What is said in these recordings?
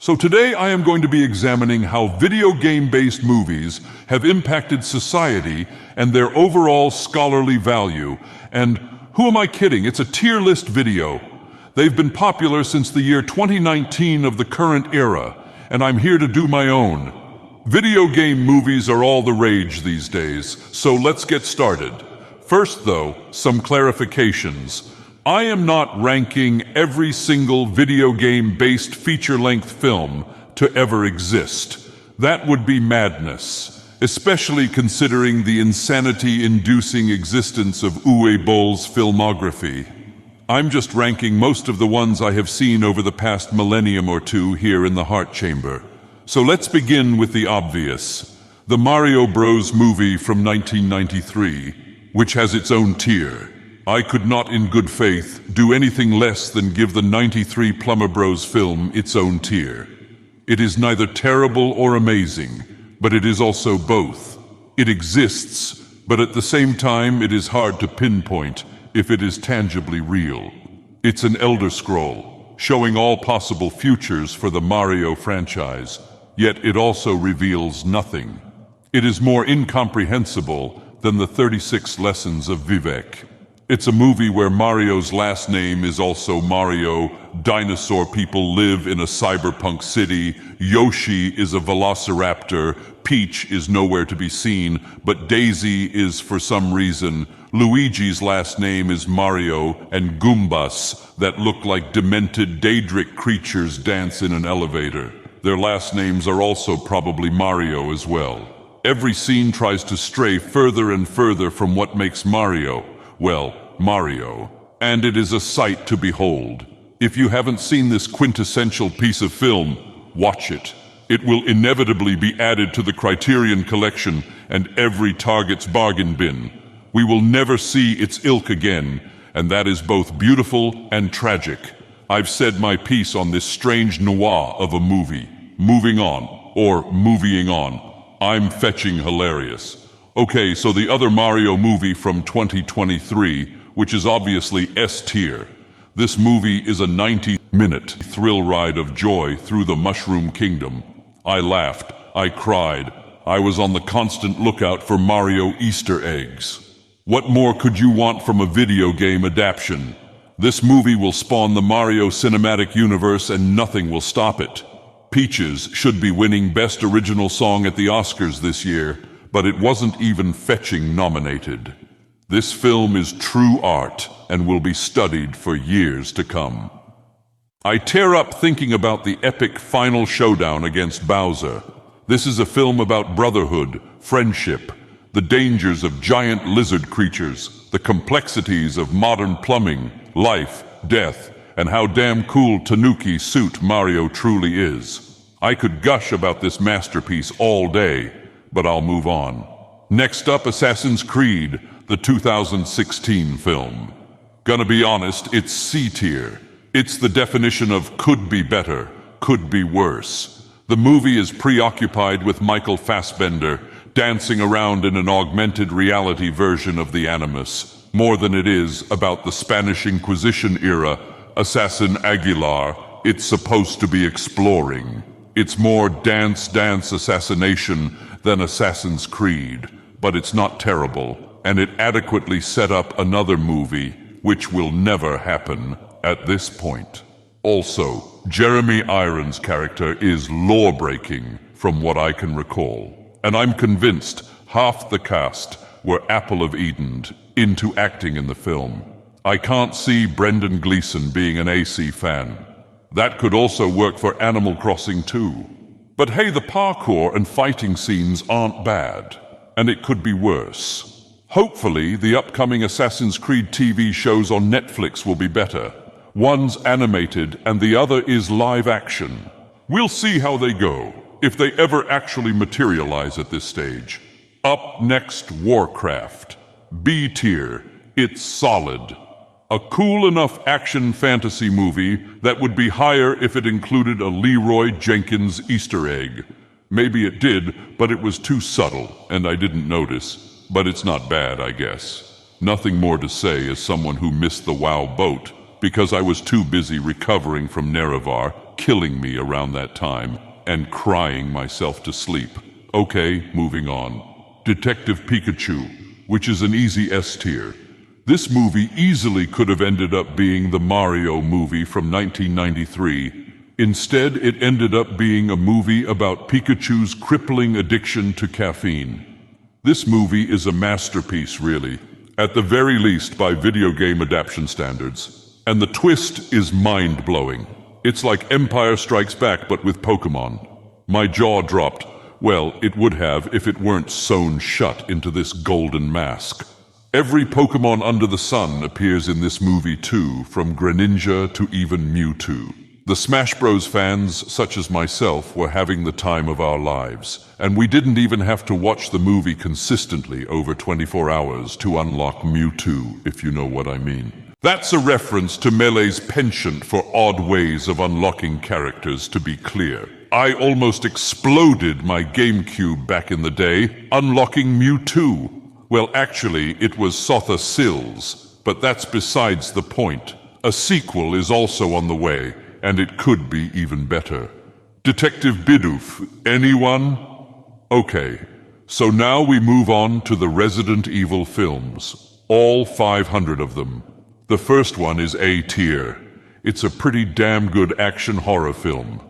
So today I am going to be examining how video game-based movies have impacted society and their overall scholarly value. And who am I kidding? It's a tier list video. They've been popular since the year 2019 of the current era, and I'm here to do my own. Video game movies are all the rage these days, so let's get started. First though, some clarifications. I am not ranking every single video game-based feature-length film to ever exist. That would be madness, especially considering the insanity-inducing existence of Uwe Boll's filmography. I'm just ranking most of the ones I have seen over the past millennium or two here in the Heart Chamber. So let's begin with the obvious. The Mario Bros. Movie from 1993, which has its own tier. I could not in good faith do anything less than give the 93 Plumber Bros film its own tier. It is neither terrible or amazing, but it is also both. It exists, but at the same time it is hard to pinpoint if it is tangibly real. It's an Elder Scroll, showing all possible futures for the Mario franchise, yet it also reveals nothing. It is more incomprehensible than the 36 Lessons of Vivek. It's a movie where Mario's last name is also Mario, dinosaur people live in a cyberpunk city, Yoshi is a velociraptor, Peach is nowhere to be seen, but Daisy is for some reason, Luigi's last name is Mario, and Goombas that look like demented Daedric creatures dance in an elevator. Their last names are also probably Mario as well. Every scene tries to stray further and further from what makes Mario, well, Mario, and it is a sight to behold. If you haven't seen this quintessential piece of film, watch it. It will inevitably be added to the Criterion Collection and every Target's bargain bin. We will never see its ilk again, and that is both beautiful and tragic. I've said my piece on this strange noir of a movie. Moving on, or movieing on. I'm fetching hilarious. Okay, so the other Mario movie from 2023, which is obviously S tier. This movie is a 90-minute thrill ride of joy through the Mushroom Kingdom. I laughed, I cried, I was on the constant lookout for Mario Easter eggs. What more could you want from a video game adaptation? This movie will spawn the Mario Cinematic Universe and nothing will stop it. Peaches should be winning Best Original Song at the Oscars this year, but it wasn't even fetching nominated. This film is true art and will be studied for years to come. I tear up thinking about the epic final showdown against Bowser. This is a film about brotherhood, friendship, the dangers of giant lizard creatures, the complexities of modern plumbing, life, death, and how damn cool Tanuki suit Mario truly is. I could gush about this masterpiece all day, but I'll move on. Next up, Assassin's Creed, the 2016 film. Gonna be honest, it's C tier. It's the definition of could be better, could be worse. The movie is preoccupied with Michael Fassbender dancing around in an augmented reality version of the Animus, more than it is about the Spanish Inquisition era Assassin Aguilar it's supposed to be exploring. It's more dance assassination than Assassin's Creed, but it's not terrible, and it adequately set up another movie, which will never happen at this point. Also, Jeremy Irons' character is lore-breaking from what I can recall, and I'm convinced half the cast were Apple of Eden into acting in the film. I can't see Brendan Gleeson being an AC fan. That could also work for Animal Crossing too. But hey, the parkour and fighting scenes aren't bad, and it could be worse. Hopefully, the upcoming Assassin's Creed TV shows on Netflix will be better. One's animated and the other is live action. We'll see how they go, if they ever actually materialize at this stage. Up next, Warcraft. B tier. It's solid. A cool enough action fantasy movie that would be higher if it included a Leroy Jenkins Easter egg. Maybe it did, but it was too subtle, and I didn't notice. But it's not bad, I guess. Nothing more to say as someone who missed the WoW boat, because I was too busy recovering from Nerevar killing me around that time and crying myself to sleep. Okay, moving on. Detective Pikachu, which is an easy S tier. This movie easily could have ended up being the Mario movie from 1993. Instead, it ended up being a movie about Pikachu's crippling addiction to caffeine. This movie is a masterpiece, really, at the very least by video game adaptation standards. And the twist is mind-blowing. It's like Empire Strikes Back, but with Pokémon. My jaw dropped. Well, it would have if it weren't sewn shut into this golden mask. Every Pokémon under the sun appears in this movie too, from Greninja to even Mewtwo. The Smash Bros. Fans, such as myself, were having the time of our lives, and we didn't even have to watch the movie consistently over 24 hours to unlock Mewtwo, if you know what I mean. That's a reference to Melee's penchant for odd ways of unlocking characters, to be clear. I almost exploded my GameCube back in the day, unlocking Mewtwo. Well, actually, it was Sotha Sills, but that's besides the point. A sequel is also on the way, and it could be even better. Detective Bidoof, anyone? Okay, so now we move on to the Resident Evil films. All 500 of them. The first one is A tier. It's a pretty damn good action horror film.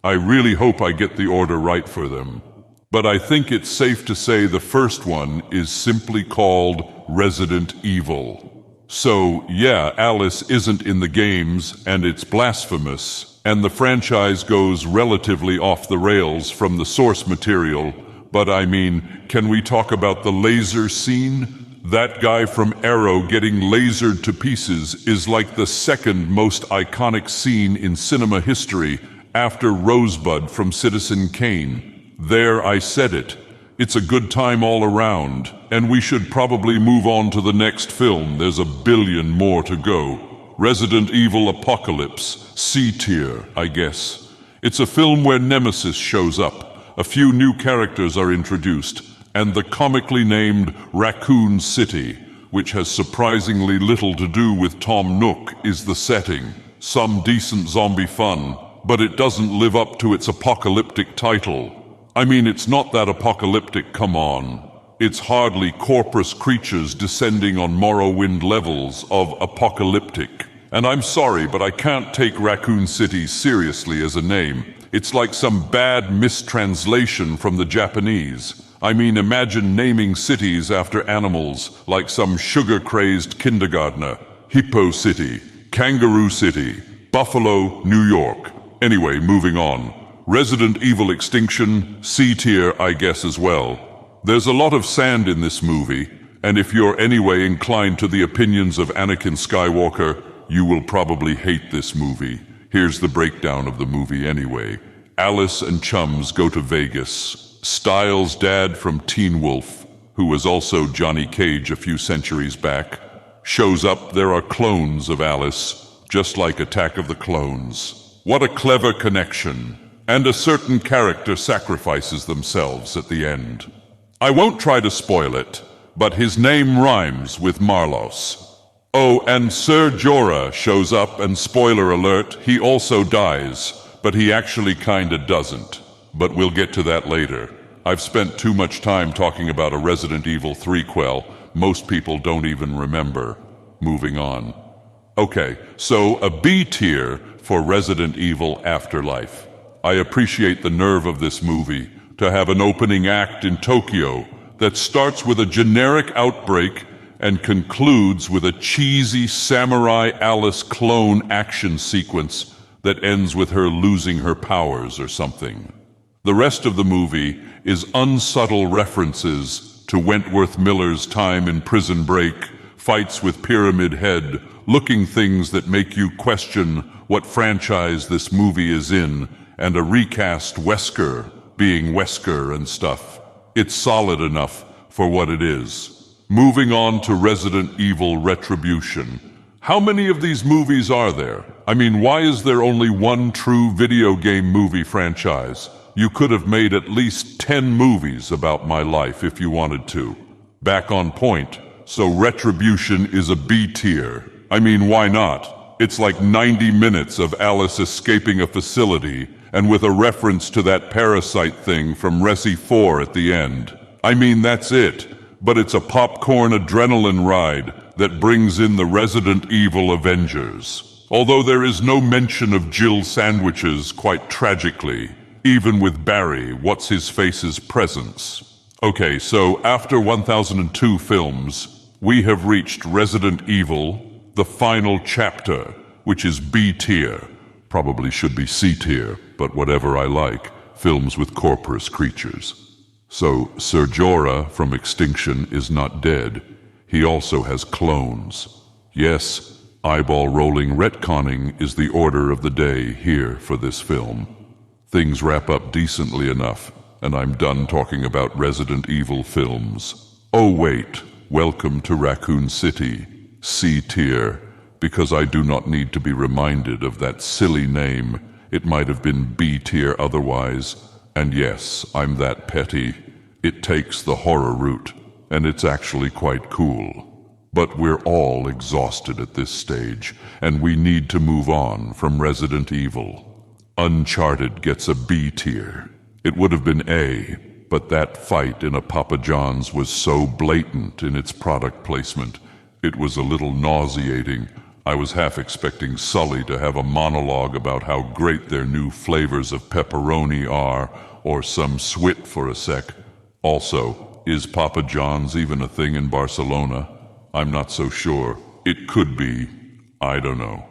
I really hope I get the order right for them. But I think it's safe to say the first one is simply called Resident Evil. So, yeah, Alice isn't in the games, and it's blasphemous, and the franchise goes relatively off the rails from the source material, but I mean, can we talk about the laser scene? That guy from Arrow getting lasered to pieces is like the second most iconic scene in cinema history after Rosebud from Citizen Kane. There, I said it. It's a good time all around, and we should probably move on to the next film. There's a billion more to go. Resident Evil Apocalypse, C tier, I guess. It's a film where Nemesis shows up, a few new characters are introduced, and the comically named Raccoon City, which has surprisingly little to do with Tom Nook, is the setting. Some decent zombie fun, but it doesn't live up to its apocalyptic title. I mean, it's not that apocalyptic, come on. It's hardly corpus creatures descending on Morrowind levels of apocalyptic. And I'm sorry, but I can't take Raccoon City seriously as a name. It's like some bad mistranslation from the Japanese. I mean, imagine naming cities after animals like some sugar-crazed kindergartner. Hippo City, Kangaroo City, Buffalo, New York. Anyway, moving on. Resident Evil Extinction, C tier, I guess as well. There's a lot of sand in this movie, and if you're anyway inclined to the opinions of Anakin Skywalker, you will probably hate this movie. Here's the breakdown of the movie anyway. Alice and chums go to Vegas. Styles' dad from Teen Wolf, who was also Johnny Cage a few centuries back, shows up. There are clones of Alice, just like Attack of the Clones. What a clever connection. And a certain character sacrifices themselves at the end. I won't try to spoil it, but his name rhymes with Marlos. Oh, and Ser Jorah shows up, and spoiler alert, he also dies, but he actually kinda doesn't. But we'll get to that later. I've spent too much time talking about a Resident Evil 3-quel. Most people don't even remember. Moving on. Okay, so a B tier for Resident Evil Afterlife. I appreciate the nerve of this movie to have an opening act in Tokyo that starts with a generic outbreak and concludes with a cheesy Samurai Alice clone action sequence that ends with her losing her powers or something. The rest of the movie is unsubtle references to Wentworth Miller's time in Prison Break, fights with Pyramid Head, looking things that make you question what franchise this movie is in, and a recast Wesker being Wesker and stuff. It's solid enough for what it is. Moving on to Resident Evil Retribution. How many of these movies are there? I mean, why is there only one true video game movie franchise? You could have made at least 10 movies about my life if you wanted to. Back on point. So Retribution is a B tier. I mean, why not? It's like 90 minutes of Alice escaping a facility, and with a reference to that parasite thing from Resi 4 at the end. I mean, that's it, but it's a popcorn adrenaline ride that brings in the Resident Evil Avengers. Although there is no mention of Jill sandwiches, quite tragically, even with Barry, What's-His-Face's presence. Okay, so after 1002 films, we have reached Resident Evil, the final chapter, which is B tier. Probably should be C tier, but whatever I like, films with corporous creatures. So, Sir Jorah from Extinction is not dead. He also has clones. Yes, eyeball-rolling retconning is the order of the day here for this film. Things wrap up decently enough, and I'm done talking about Resident Evil films. Oh wait, welcome to Raccoon City, C tier, because I do not need to be reminded of that silly name. It might have been B tier otherwise, and yes, I'm that petty. It takes the horror route, and it's actually quite cool. But we're all exhausted at this stage, and we need to move on from Resident Evil. Uncharted gets a B tier. It would have been A, but that fight in a Papa John's was so blatant in its product placement. It was a little nauseating. I was half expecting Sully to have a monologue about how great their new flavors of pepperoni are, or some swit for a sec. Also, is Papa John's even a thing in Barcelona? I'm not so sure. It could be. I don't know.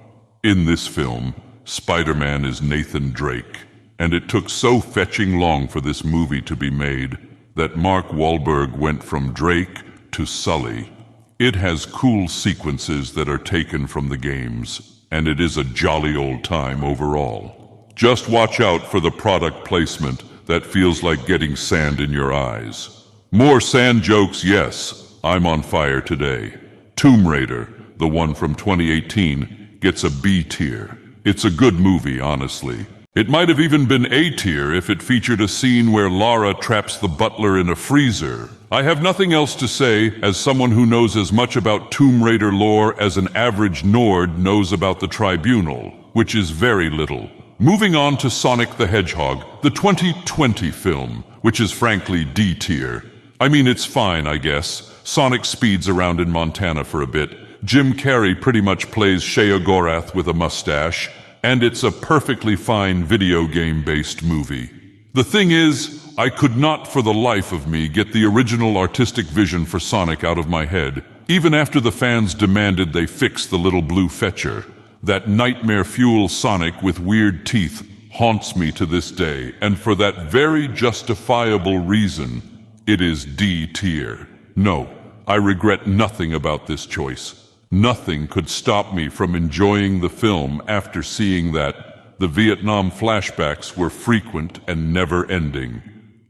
In this film, Spider-Man is Nathan Drake, and it took so fetching long for this movie to be made that Mark Wahlberg went from Drake to Sully. It has cool sequences that are taken from the games, and it is a jolly old time overall. Just watch out for the product placement that feels like getting sand in your eyes. More sand jokes, yes. I'm on fire today. Tomb Raider, the one from 2018, gets a B tier. It's a good movie, honestly. It might have even been A tier if it featured a scene where Lara traps the butler in a freezer. I have nothing else to say as someone who knows as much about Tomb Raider lore as an average Nord knows about the Tribunal, which is very little. Moving on to Sonic the Hedgehog, the 2020 film, which is frankly D tier. I mean, it's fine, I guess. Sonic speeds around in Montana for a bit. Jim Carrey pretty much plays Shea Gorath with a mustache, and it's a perfectly fine video game-based movie. The thing is, I could not for the life of me get the original artistic vision for Sonic out of my head, even after the fans demanded they fix the little blue fetcher. That nightmare fuel Sonic with weird teeth haunts me to this day, and for that very justifiable reason, it is D tier. No, I regret nothing about this choice. Nothing could stop me from enjoying the film after seeing that the Vietnam flashbacks were frequent and never-ending.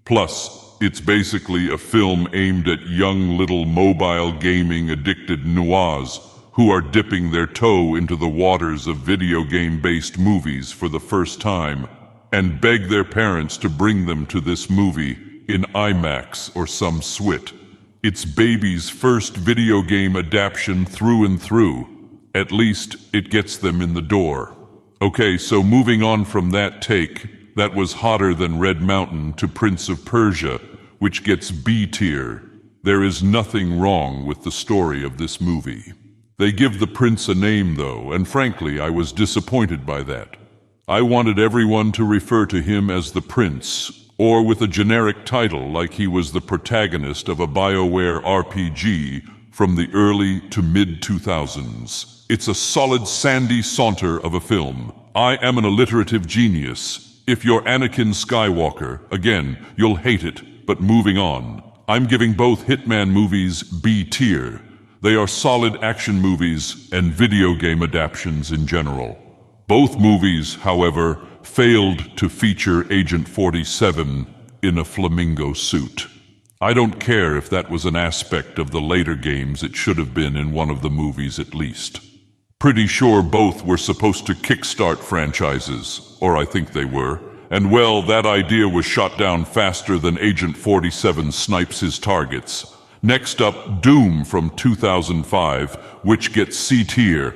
Plus, it's basically a film aimed at young little mobile gaming-addicted noirs who are dipping their toe into the waters of video game-based movies for the first time and beg their parents to bring them to this movie in IMAX or some swit. It's baby's first video game adaptation through and through. At least, it gets them in the door. Okay, so moving on from that take, that was hotter than Red Mountain, to Prince of Persia, which gets B tier. There is nothing wrong with the story of this movie. They give the prince a name, though, and frankly, I was disappointed by that. I wanted everyone to refer to him as the prince, or with a generic title like he was the protagonist of a BioWare RPG from the early to mid-2000s. It's a solid sandy saunter of a film. I am an alliterative genius. If you're Anakin Skywalker, again, you'll hate it, but moving on. I'm giving both Hitman movies B tier. They are solid action movies and video game adaptations in general. Both movies, however, failed to feature Agent 47 in a flamingo suit. I don't care if that was an aspect of the later games. It should have been in one of the movies at least. Pretty sure both were supposed to kickstart franchises, or I think they were, and well, that idea was shot down faster than Agent 47 snipes his targets. Next up, Doom from 2005, which gets C tier.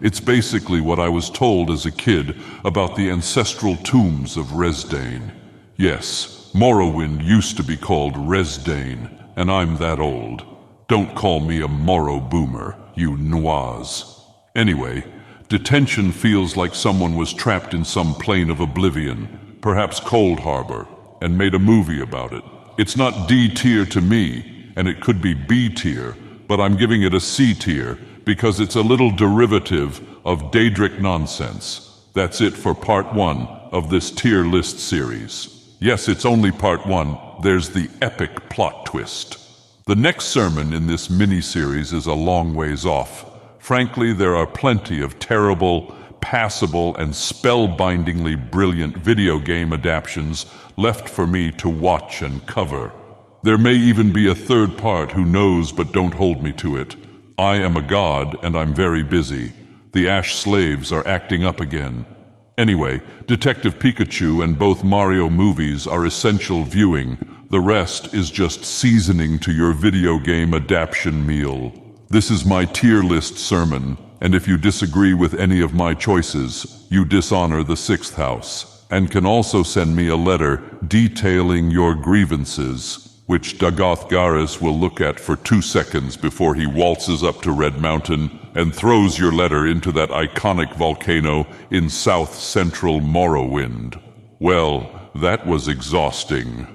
It's basically what I was told as a kid about the ancestral tombs of Resdane. Yes, Morrowind used to be called Resdane, and I'm that old. Don't call me a Morrow boomer, you Noirs. Anyway, detention feels like someone was trapped in some plane of oblivion, perhaps Cold Harbor, and made a movie about it. It's not D tier to me, and it could be B tier, but I'm giving it a C tier because it's a little derivative of Daedric nonsense. That's it for part 1 of this tier list series. Yes, it's only part 1. There's the epic plot twist. The next sermon in this mini-series is a long ways off. Frankly, there are plenty of terrible, passable, and spellbindingly brilliant video game adaptations left for me to watch and cover. There may even be a third part, who knows, but don't hold me to it. I am a god, and I'm very busy. The Ash slaves are acting up again. Anyway, Detective Pikachu and both Mario movies are essential viewing. The rest is just seasoning to your video game adaptation meal. This is my tier list sermon, and if you disagree with any of my choices, you dishonor the 6th house, and can also send me a letter detailing your grievances, which Dagoth Ur will look at for 2 seconds before he waltzes up to Red Mountain and throws your letter into that iconic volcano in south-central Morrowind. Well, that was exhausting.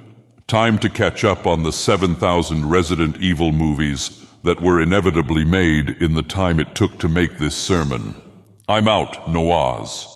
Time to catch up on the 7,000 Resident Evil movies that were inevitably made in the time it took to make this sermon. I'm out, Noirs.